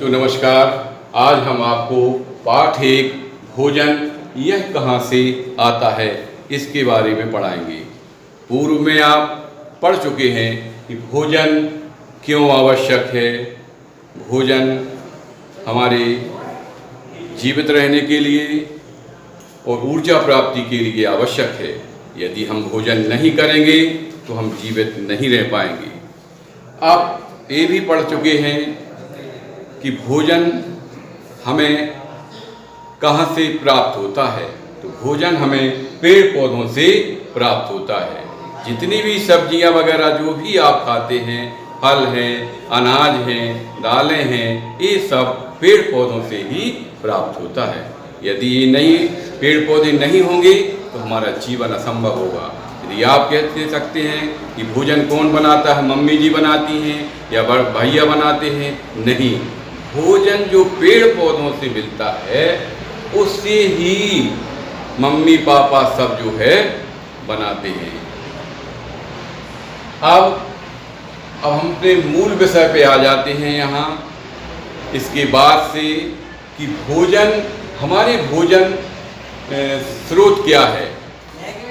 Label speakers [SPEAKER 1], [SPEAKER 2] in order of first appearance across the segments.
[SPEAKER 1] तो नमस्कार। आज हम आपको पाठ एक भोजन यह कहाँ से आता है इसके बारे में पढ़ाएंगे। पूर्व में आप पढ़ चुके हैं कि भोजन क्यों आवश्यक है। भोजन हमारे जीवित रहने के लिए और ऊर्जा प्राप्ति के लिए आवश्यक है। यदि हम भोजन नहीं करेंगे तो हम जीवित नहीं रह पाएंगे। आप ये भी पढ़ चुके हैं कि भोजन हमें कहाँ से प्राप्त होता है। तो भोजन हमें पेड़ पौधों से प्राप्त होता है। जितनी भी सब्जियां वगैरह जो भी आप खाते हैं, फल हैं, अनाज हैं, दालें हैं, ये सब पेड़ पौधों से ही प्राप्त होता है। यदि ये नहीं पेड़ पौधे नहीं होंगे तो हमारा जीवन असंभव होगा। यदि आप कह सकते हैं कि भोजन कौन बनाता है, मम्मी जी बनाती हैं या भैया बनाते हैं, नहीं, भोजन जो पेड़ पौधों से मिलता है उससे ही मम्मी पापा सब जो है बनाते हैं। अब हम अपने मूल विषय पे आ जाते हैं यहाँ इसके बाद से कि हमारे भोजन स्रोत क्या है,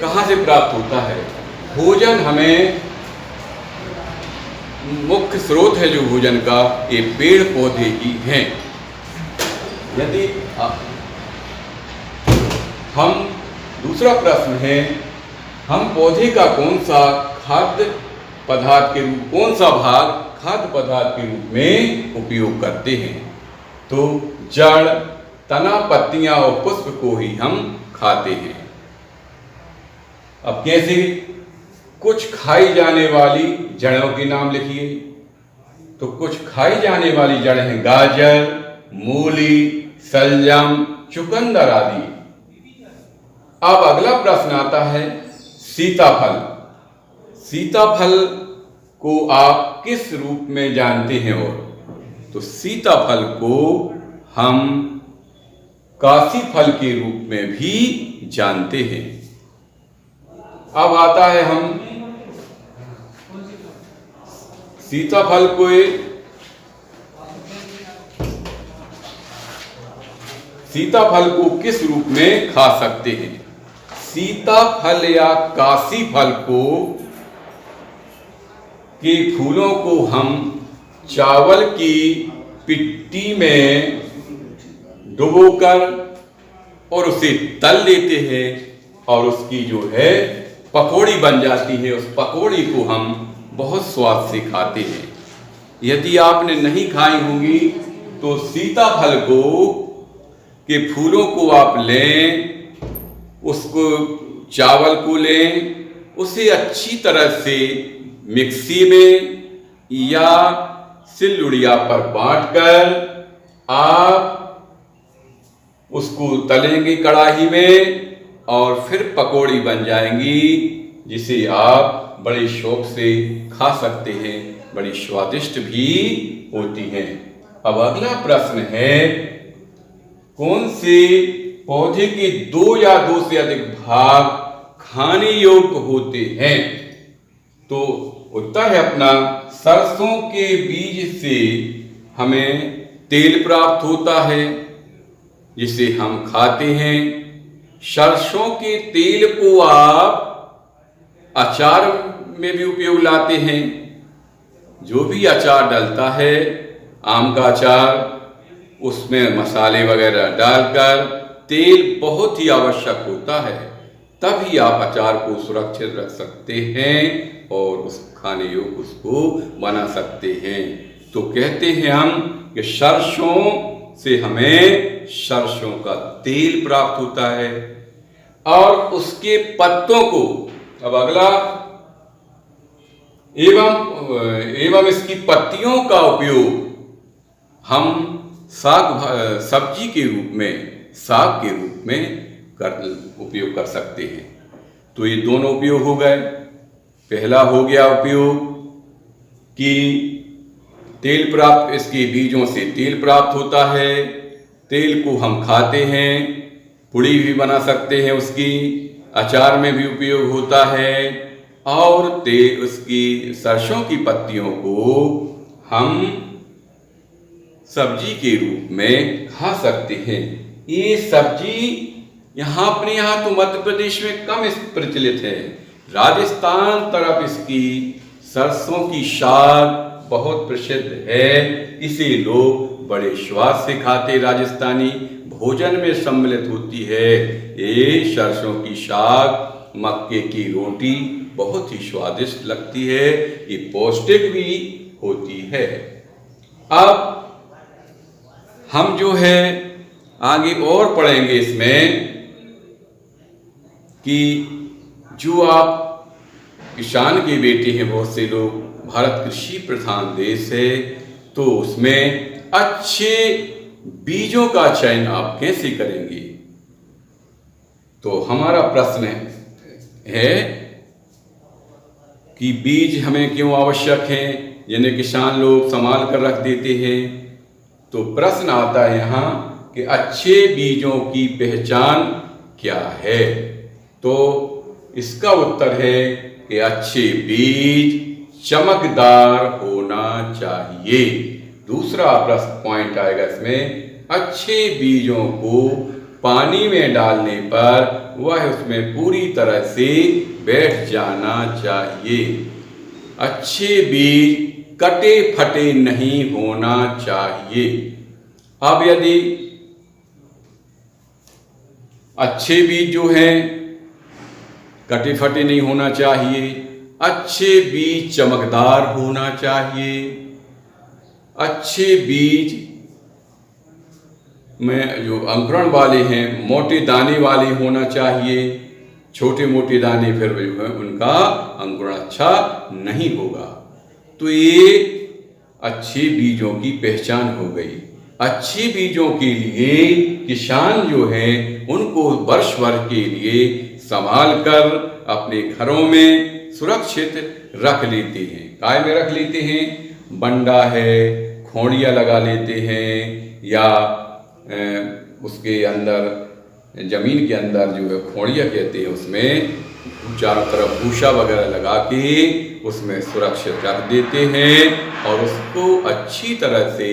[SPEAKER 1] कहाँ से प्राप्त होता है। भोजन हमें मुख्य स्रोत है जो भोजन का, ये पेड़ पौधे ही हैं। यदि हम दूसरा प्रश्न है, हम पौधे का कौन सा खाद्य पदार्थ के रूप कौन सा भाग खाद्य पदार्थ के रूप में उपयोग करते हैं। तो जड़, तना, पत्तियां और पुष्प को ही हम खाते हैं। अब कैसे? कुछ खाई जाने वाली जड़ों के नाम लिखिए। तो कुछ खाई जाने वाली जड़ हैं गाजर, मूली, शलजम, चुकंदर आदि। अब अगला प्रश्न आता है सीताफल। सीताफल को आप किस रूप में जानते हैं? और तो सीताफल को हम काशी फल के रूप में भी जानते हैं। अब आता है हम सीताफल को किस रूप में खा सकते हैं। सीताफल या काशी फल के फूलों को हम चावल की पिट्टी में डुबोकर और उसे तल लेते हैं और उसकी जो है पकौड़ी बन जाती है। उस पकौड़ी को हम बहुत स्वाद से खाते हैं। यदि आपने नहीं खाई होंगी तो सीताफल के फूलों को आप लें, उसको चावल को लें, उसे अच्छी तरह से मिक्सी में या सिलुड़िया पर बांटकर आप उसको तलेंगे कढ़ाई में और फिर पकौड़ी बन जाएंगी, जिसे आप बड़े शौक से खा सकते हैं। बड़ी स्वादिष्ट भी होती हैं। अब अगला प्रश्न है, कौन से पौधे के दो या दो से अधिक भाग खाने योग्य होते हैं? तो उत्तर है अपना सरसों के बीज से हमें तेल प्राप्त होता है जिसे हम खाते हैं। सरसों के तेल को आप अचार में भी उपयोग लाते हैं। जो भी अचार डलता है, आम का अचार, उसमें मसाले वगैरह डालकर तेल बहुत ही आवश्यक होता है, तभी आप अचार को सुरक्षित रख सकते हैं और उस खाने योग्य उसको बना सकते हैं। तो कहते हैं हम कि सरसों से हमें सरसों का तेल प्राप्त होता है और उसके पत्तों को, अब अगला, एवं इसकी पत्तियों का उपयोग हम सब्जी के रूप में, साग के रूप में उपयोग कर सकते हैं। तो ये दोनों उपयोग हो गए। पहला हो गया उपयोग कि तेल प्राप्त, इसके बीजों से तेल प्राप्त होता है। तेल को हम खाते हैं, पुड़ी भी बना सकते हैं, उसकी अचार में भी उपयोग होता है। और उसकी सरसों की पत्तियों को हम सब्जी के रूप में खा सकते हैं। ये सब्जी अपने यहाँ तो मध्य प्रदेश में कम प्रचलित है। राजस्थान तरफ इसकी सरसों की साग बहुत प्रसिद्ध है। इसे लोग बड़े स्वाद से खाते, राजस्थानी भोजन में सम्मिलित होती है। ये सरसों की साग, मक्के की रोटी बहुत ही स्वादिष्ट लगती है। ये पौष्टिक भी होती है। अब हम जो है आगे और पढ़ेंगे इसमें कि जो आप किसान के बेटे हैं, बहुत से लोग, भारत कृषि प्रधान देश है, तो उसमें अच्छे बीजों का चयन आप कैसे करेंगे। तो हमारा प्रश्न है कि बीज हमें क्यों आवश्यक हैं, जिन्हें किसान लोग संभाल कर रख देते हैं। तो प्रश्न आता है यहाँ कि अच्छे बीजों की पहचान क्या है। तो इसका उत्तर है कि अच्छे बीज चमकदार होना चाहिए। दूसरा पॉइंट आएगा इसमें, अच्छे बीजों को पानी में डालने पर वह उसमें पूरी तरह से बैठ जाना चाहिए। अच्छे बीज कटे फटे नहीं होना चाहिए। अब यदि अच्छे बीज जो हैं कटे फटे नहीं होना चाहिए, अच्छे बीज चमकदार होना चाहिए, अच्छे बीज में जो अंकुरण वाले हैं मोटे दाने वाले होना चाहिए। छोटे मोटे दाने फिर जो है उनका अंकुरण अच्छा नहीं होगा। तो ये अच्छे बीजों की पहचान हो गई। अच्छे बीजों के लिए किसान जो हैं उनको वर्ष भर के लिए संभाल कर अपने घरों में सुरक्षित रख लेते हैं। काय में रख लेते हैं, बंडा है, खोड़िया लगा लेते हैं, या उसके अंदर जमीन के अंदर जो है खोड़िया कहते हैं, उसमें चारों तरफ भूसा वगैरह लगा के उसमें सुरक्षित रख देते हैं और उसको अच्छी तरह से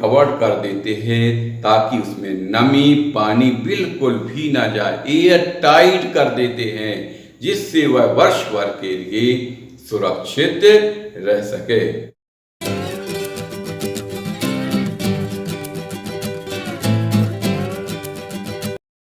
[SPEAKER 1] कवर कर देते हैं ताकि उसमें नमी पानी बिल्कुल भी ना जाए। एयर टाइट कर देते हैं जिससे वह वर्ष भर के लिए सुरक्षित रह सके।